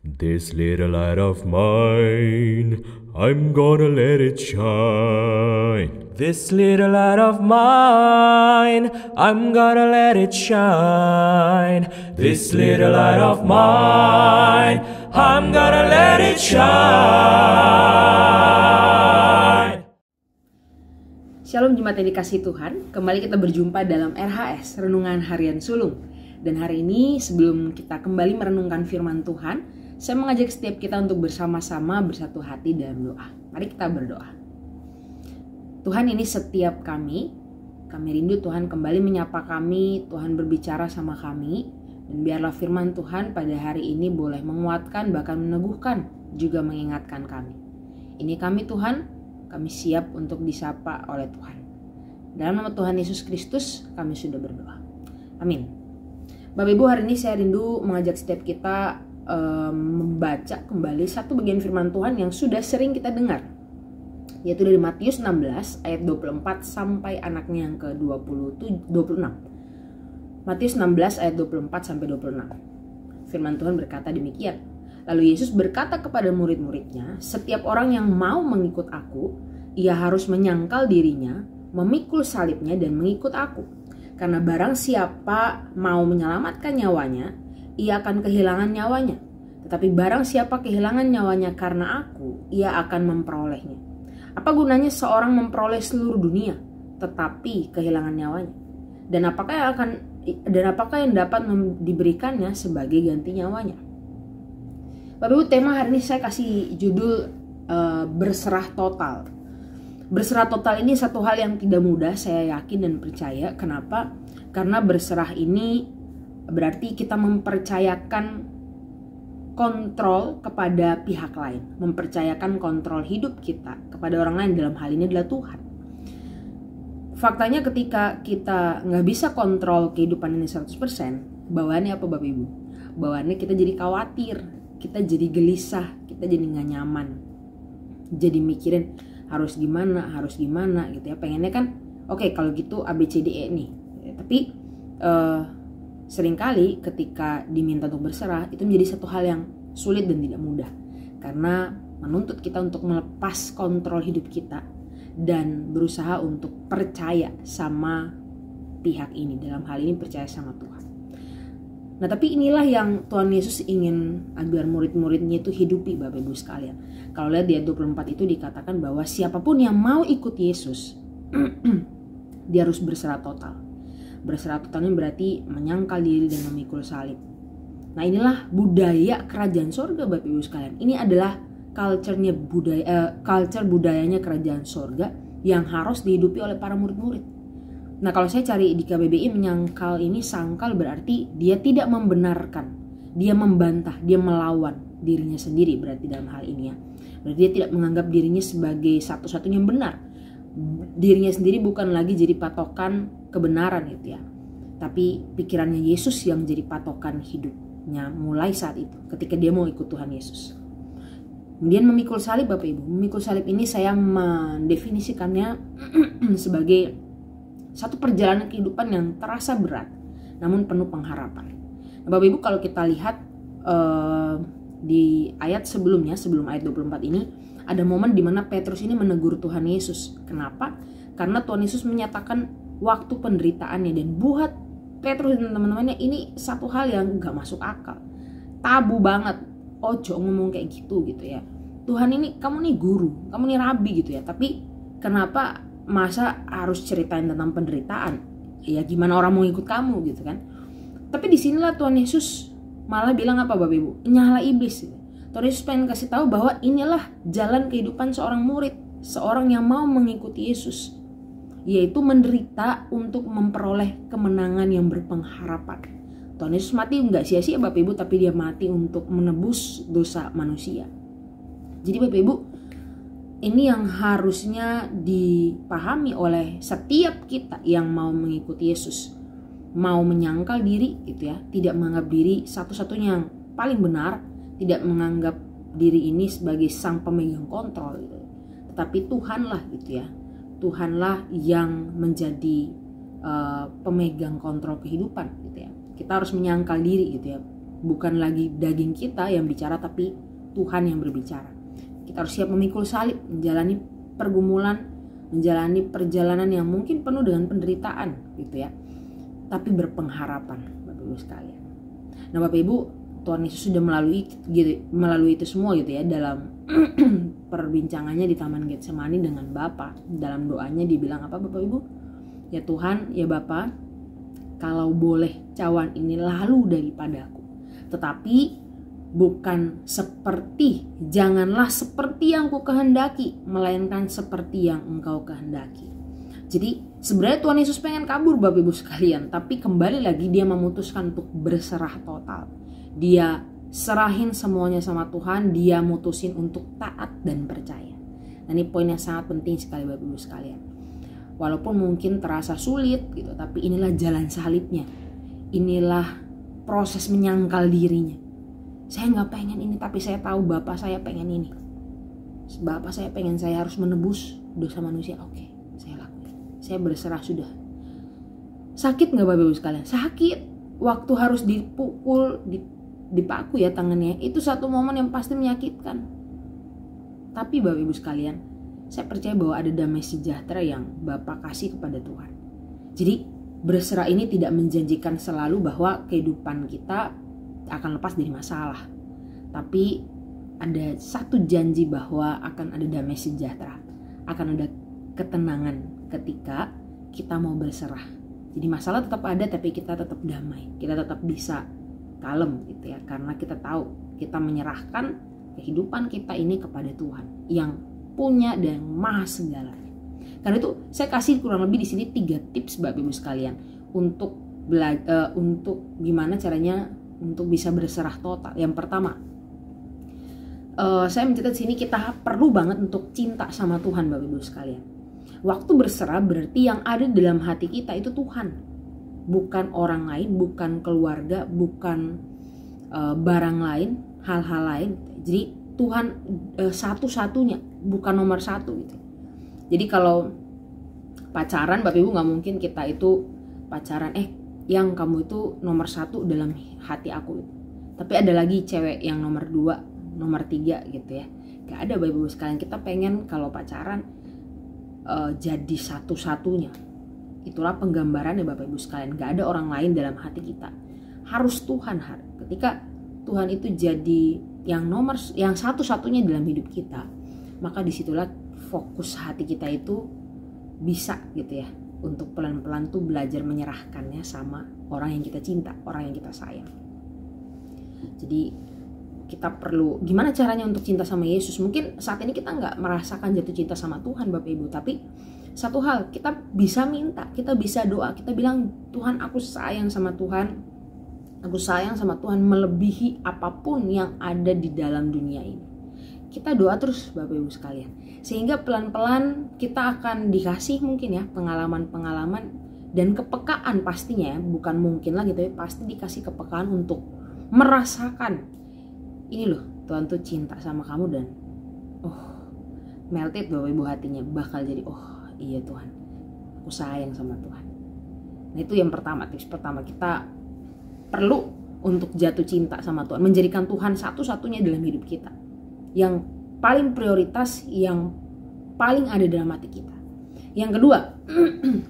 This little light of mine, I'm gonna let it shine. This little light of mine, I'm gonna let it shine. This little light of mine, I'm gonna let it shine. Shalom jemaat yang dikasihi Tuhan, kembali kita berjumpa dalam RHS, Renungan Harian Sulung. Dan hari ini sebelum kita kembali merenungkan firman Tuhan, saya mengajak setiap kita untuk bersama-sama bersatu hati dalam doa. Mari kita berdoa. Tuhan, ini setiap kami rindu Tuhan kembali menyapa kami, Tuhan berbicara sama kami. Dan biarlah firman Tuhan pada hari ini boleh menguatkan, bahkan meneguhkan, juga mengingatkan kami. Ini kami Tuhan, kami siap untuk disapa oleh Tuhan. Dalam nama Tuhan Yesus Kristus kami sudah berdoa. Amin. Bapak Ibu, hari ini saya rindu mengajak setiap kita membaca kembali satu bagian firman Tuhan yang sudah sering kita dengar, yaitu dari Matius 16 ayat 24 sampai anaknya yang ke-26. Matius 16 ayat 24 sampai 26. Firman Tuhan berkata demikian. Lalu Yesus berkata kepada murid-muridnya, setiap orang yang mau mengikut aku, ia harus menyangkal dirinya, memikul salibnya dan mengikut aku. Karena barang siapa mau menyelamatkan nyawanya, ia akan kehilangan nyawanya. Tetapi barang siapa kehilangan nyawanya karena aku, ia akan memperolehnya. Apa gunanya seorang memperoleh seluruh dunia, tetapi kehilangan nyawanya? Dan apakah yang dapat diberikannya sebagai ganti nyawanya? Bapak Ibu, tema hari ini saya kasih judul berserah total. Berserah total ini satu hal yang tidak mudah, saya yakin dan percaya. Kenapa? Karena berserah ini berarti kita mempercayakan kontrol kepada pihak lain, mempercayakan kontrol hidup kita kepada orang lain, dalam hal ini adalah Tuhan. Faktanya ketika kita nggak bisa kontrol kehidupan ini 100%, bawaannya apa Bapak Ibu? Bawaannya kita jadi khawatir, kita jadi gelisah, kita jadi nggak nyaman, jadi mikirin harus gimana gitu ya. Pengennya kan oke, kalau gitu ABCDE nih ya, tapi seringkali ketika diminta untuk berserah itu menjadi satu hal yang sulit dan tidak mudah, karena menuntut kita untuk melepas kontrol hidup kita dan berusaha untuk percaya sama pihak ini, dalam hal ini percaya sama Tuhan. Nah, tapi inilah yang Tuhan Yesus ingin agar murid-muridnya itu hidupi, Bapak Ibu sekalian. Kalau lihat di ayat 24 itu dikatakan bahwa siapapun yang mau ikut Yesus dia harus berserah total. Berserah total ini berarti menyangkal diri dan memikul salib. Nah, inilah budaya kerajaan sorga, Bapak Ibu sekalian. Ini adalah culture budayanya kerajaan sorga yang harus dihidupi oleh para murid-murid. Nah, kalau saya cari di KBBI, menyangkal ini, sangkal berarti dia tidak membenarkan, dia membantah, dia melawan dirinya sendiri, berarti dalam hal ini ya. Berarti dia tidak menganggap dirinya sebagai satu-satunya yang benar. Dirinya sendiri bukan lagi jadi patokan kebenaran gitu ya. Tapi pikirannya Yesus yang jadi patokan hidupnya mulai saat itu, ketika dia mau ikut Tuhan Yesus. Kemudian memikul salib, Bapak Ibu. Memikul salib ini saya mendefinisikannya sebagai satu perjalanan kehidupan yang terasa berat, namun penuh pengharapan. Nah, Bapak Ibu, kalau kita lihat di ayat sebelumnya, sebelum ayat 24 ini, ada momen di mana Petrus ini menegur Tuhan Yesus. Kenapa? Karena Tuhan Yesus menyatakan waktu penderitaannya, dan buat Petrus dan teman-temannya ini satu hal yang gak masuk akal, tabu banget. Ojo ngomong kayak gitu ya. Tuhan ini, kamu nih guru, kamu nih rabi gitu ya, tapi kenapa masa harus ceritain tentang penderitaan? Ya gimana orang mau ikut kamu gitu kan? Tapi disinilah Tuhan Yesus malah bilang apa Bapak Ibu? Nyala iblis gitu. Tuhan Yesus pengen kasih tahu bahwa inilah jalan kehidupan seorang murid, seorang yang mau mengikuti Yesus, yaitu menderita untuk memperoleh kemenangan yang berpengharapan. Tuhan Yesus mati nggak sia-sia Bapak Ibu, tapi dia mati untuk menebus dosa manusia. Jadi Bapak Ibu, ini yang harusnya dipahami oleh setiap kita yang mau mengikuti Yesus, mau menyangkal diri gitu ya, tidak menganggap diri satu-satunya yang paling benar, tidak menganggap diri ini sebagai sang pemegang kontrol gitu. Tetapi Tuhanlah gitu ya, Tuhanlah yang menjadi pemegang kontrol kehidupan gitu ya. Kita harus menyangkal diri gitu ya, bukan lagi daging kita yang bicara, tapi Tuhan yang berbicara. Kita harus siap memikul salib, menjalani pergumulan, menjalani perjalanan yang mungkin penuh dengan penderitaan gitu ya, tapi berpengharapan, Bapak Ibu sekalian. Nah Bapak Ibu, Tuhan Yesus sudah melalui itu semua gitu ya dalam perbincangannya di Taman Getsemani dengan Bapa. Dalam doanya dibilang apa Bapak Ibu? Ya Tuhan, ya Bapa, kalau boleh cawan ini lalu daripadaku, tetapi bukan seperti, janganlah seperti yang ku kehendaki, melainkan seperti yang Engkau kehendaki. Jadi sebenarnya Tuhan Yesus pengen kabur Bapak Ibu sekalian, tapi kembali lagi dia memutuskan untuk berserah total. Dia serahin semuanya sama Tuhan, dia mutusin untuk taat dan percaya. Nah ini poin yang sangat penting sekali Bapak Ibu sekalian. Walaupun mungkin terasa sulit gitu, tapi inilah jalan salibnya. Inilah proses menyangkal dirinya. Saya gak pengen ini, tapi saya tahu Bapak saya pengen ini. Bapak saya pengen saya harus menebus dosa manusia. Oke, saya lakuin. Saya berserah sudah. Sakit gak Bapak Ibu sekalian? Sakit. Waktu harus dipukul, dipaku ya tangannya. Itu satu momen yang pasti menyakitkan. Tapi Bapak Ibu sekalian, saya percaya bahwa ada damai sejahtera yang Bapak kasih kepada Tuhan. Jadi berserah ini tidak menjanjikan selalu bahwa kehidupan kita akan lepas dari masalah. Tapi ada satu janji bahwa akan ada damai sejahtera, akan ada ketenangan ketika kita mau berserah. Jadi masalah tetap ada, tapi kita tetap damai, kita tetap bisa kalem gitu ya, karena kita tahu kita menyerahkan kehidupan kita ini kepada Tuhan yang punya dan maha segalanya. Karena itu saya kasih kurang lebih di sini 3 tips Bapak Ibu sekalian untuk gimana caranya untuk bisa berserah total. Yang pertama, saya mencatat sini kita perlu banget untuk cinta sama Tuhan Bapak Ibu sekalian. Waktu berserah berarti yang ada dalam hati kita itu Tuhan, bukan orang lain, bukan keluarga, bukan barang lain, hal-hal lain. Jadi Tuhan satu-satunya, bukan nomor 1 gitu. Jadi kalau pacaran Bapak Ibu nggak mungkin kita itu pacaran yang kamu itu nomor 1 dalam hati aku. Tapi ada lagi cewek yang nomor 2, nomor 3 gitu ya. Gak ada Bapak Ibu sekalian. Kita pengen kalau pacaran jadi satu-satunya. Itulah penggambarannya Bapak Ibu sekalian. Gak ada orang lain dalam hati kita. Harus Tuhan. Ketika Tuhan itu jadi yang satu-satunya dalam hidup kita, maka disitulah fokus hati kita itu bisa gitu ya, untuk pelan-pelan tuh belajar menyerahkannya sama orang yang kita cinta, orang yang kita sayang. Jadi kita perlu gimana caranya untuk cinta sama Yesus. Mungkin saat ini kita nggak merasakan jatuh cinta sama Tuhan Bapak Ibu, tapi satu hal, kita bisa minta, kita bisa doa, kita bilang Tuhan aku sayang sama Tuhan. Aku sayang sama Tuhan melebihi apapun yang ada di dalam dunia ini. Kita doa terus Bapak Ibu sekalian, sehingga pelan-pelan kita akan dikasih mungkin ya pengalaman-pengalaman dan kepekaan pastinya ya, bukan mungkin lagi tapi pasti dikasih kepekaan untuk merasakan ini loh, Tuhan tuh cinta sama kamu dan melted Bapak Ibu hatinya bakal jadi iya Tuhan, aku sayang sama Tuhan. Nah itu yang pertama, tips pertama, kita perlu untuk jatuh cinta sama Tuhan, menjadikan Tuhan satu-satunya dalam hidup kita, yang paling prioritas, yang paling ada dalam hati kita. Yang kedua,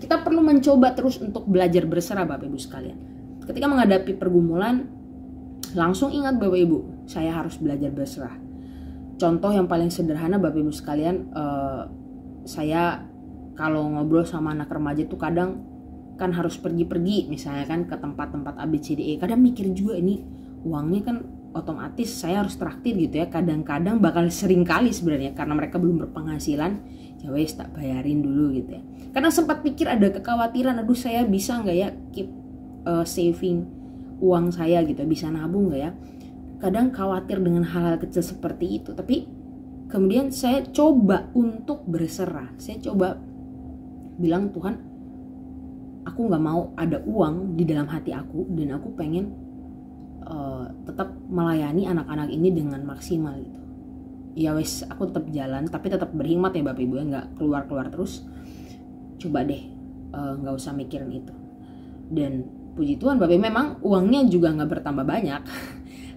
kita perlu mencoba terus untuk belajar berserah Bapak Ibu sekalian. Ketika menghadapi pergumulan, langsung ingat Bapak Ibu, saya harus belajar berserah. Contoh yang paling sederhana Bapak Ibu sekalian, saya kalau ngobrol sama anak remaja tuh kadang kan harus pergi-pergi misalnya kan ke tempat-tempat ABCDE. Kadang mikir juga ini uangnya kan otomatis saya harus traktir gitu ya. Kadang-kadang bakal sering kali sebenarnya karena mereka belum berpenghasilan, ya wes tak bayarin dulu gitu ya. Kadang sempat pikir ada kekhawatiran, aduh saya bisa nggak ya keep saving uang saya gitu, bisa nabung nggak ya. Kadang khawatir dengan hal-hal kecil seperti itu, tapi kemudian saya coba untuk berserah. Saya coba bilang Tuhan, aku gak mau ada uang di dalam hati aku dan aku pengen tetap melayani anak-anak ini dengan maksimal gitu. Ya wes, aku tetap jalan tapi tetap berhikmat ya Bapak Ibu ya, gak keluar-keluar terus. Coba deh gak usah mikirin itu. Dan puji Tuhan Bapak Ibu, memang uangnya juga gak bertambah banyak.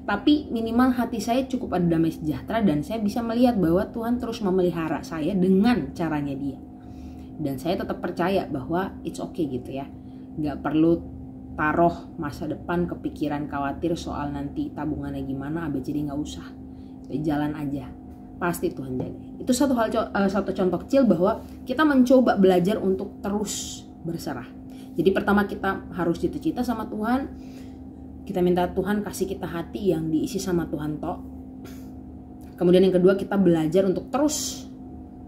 Tapi minimal hati saya cukup ada damai sejahtera dan saya bisa melihat bahwa Tuhan terus memelihara saya dengan caranya Dia. Dan saya tetap percaya bahwa it's okay gitu ya. Gak perlu taruh masa depan kepikiran khawatir soal nanti tabungannya gimana, jadi gak usah. Jalan aja, pasti Tuhan jaga. Itu satu contoh kecil bahwa kita mencoba belajar untuk terus berserah. Jadi pertama kita harus jatuh cinta sama Tuhan. Kita minta Tuhan kasih kita hati yang diisi sama Tuhan toh. Kemudian yang kedua kita belajar untuk terus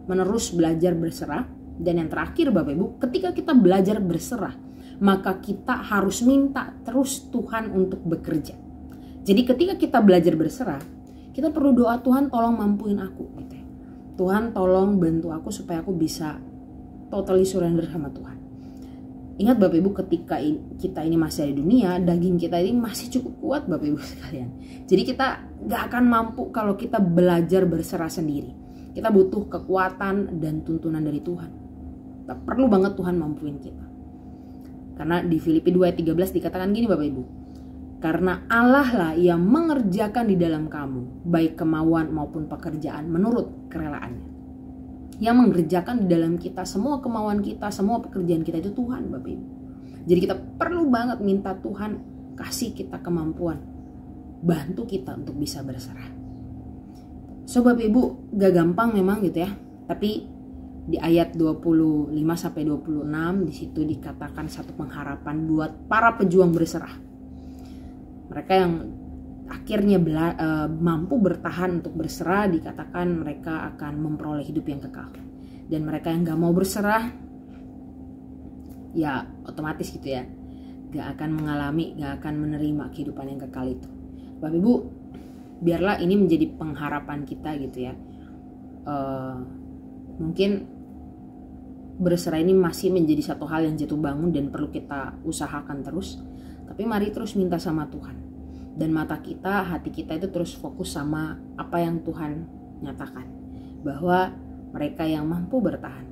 menerus belajar berserah. Dan yang terakhir Bapak Ibu, ketika kita belajar berserah, maka kita harus minta terus Tuhan untuk bekerja. Jadi ketika kita belajar berserah, kita perlu doa, Tuhan tolong mampuin aku gitu ya. Tuhan tolong bantu aku supaya aku bisa totally surrender sama Tuhan. Ingat Bapak Ibu, ketika kita ini masih ada di dunia, daging kita ini masih cukup kuat Bapak Ibu sekalian. Jadi kita gak akan mampu kalau kita belajar berserah sendiri. Kita butuh kekuatan dan tuntunan dari Tuhan. Kita perlu banget Tuhan mampuin kita. Karena di Filipi 2:13 dikatakan gini Bapak Ibu. Karena Allah lah yang mengerjakan di dalam kamu, baik kemauan maupun pekerjaan menurut kerelaannya. Yang mengerjakan di dalam kita semua kemauan kita, semua pekerjaan kita itu Tuhan Bapak Ibu. Jadi kita perlu banget minta Tuhan kasih kita kemampuan, bantu kita untuk bisa berserah. So Bapak Ibu, gak gampang memang gitu ya. Tapi di ayat 25-26 di situ dikatakan satu pengharapan buat para pejuang berserah. Mereka yang akhirnya mampu bertahan untuk berserah, dikatakan mereka akan memperoleh hidup yang kekal. Dan mereka yang gak mau berserah, ya otomatis gitu ya, gak akan menerima kehidupan yang kekal itu. Bapak Ibu, biarlah ini menjadi pengharapan kita gitu ya. Mungkin berserah ini masih menjadi satu hal yang jatuh bangun dan perlu kita usahakan terus. Tapi mari terus minta sama Tuhan. Dan mata kita, hati kita itu terus fokus sama apa yang Tuhan nyatakan. Bahwa mereka yang mampu bertahan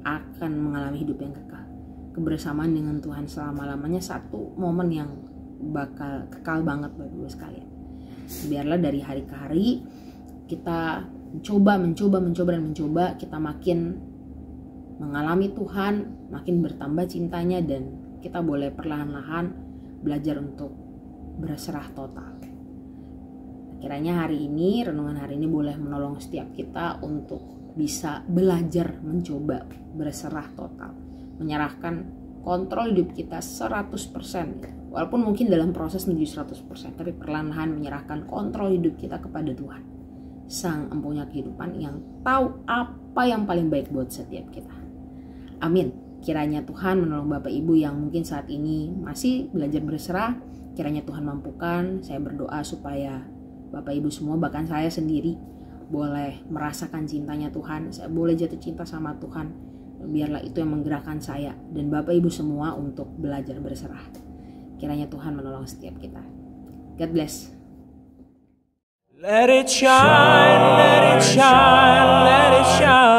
akan mengalami hidup yang kekal. Kebersamaan dengan Tuhan selama-lamanya satu momen yang bakal kekal banget bagi gue sekalian. Biarlah dari hari ke hari kita mencoba, kita makin mengalami Tuhan, makin bertambah cintanya, dan kita boleh perlahan-lahan belajar untuk berserah total. Kiranya renungan hari ini boleh menolong setiap kita untuk bisa belajar mencoba berserah total, menyerahkan kontrol hidup kita 100%. Walaupun mungkin dalam proses menuju 100%, tapi perlahan-lahan menyerahkan kontrol hidup kita kepada Tuhan, Sang Empunya kehidupan yang tahu apa yang paling baik buat setiap kita. Amin. Kiranya Tuhan menolong Bapak Ibu yang mungkin saat ini masih belajar berserah. Kiranya Tuhan mampukan. Saya berdoa supaya Bapak Ibu semua, bahkan saya sendiri, boleh merasakan cintanya Tuhan. Saya boleh jatuh cinta sama Tuhan. Biarlah itu yang menggerakkan saya dan Bapak Ibu semua untuk belajar berserah. Kiranya Tuhan menolong setiap kita. God bless. Let it shine, let it shine, let it shine.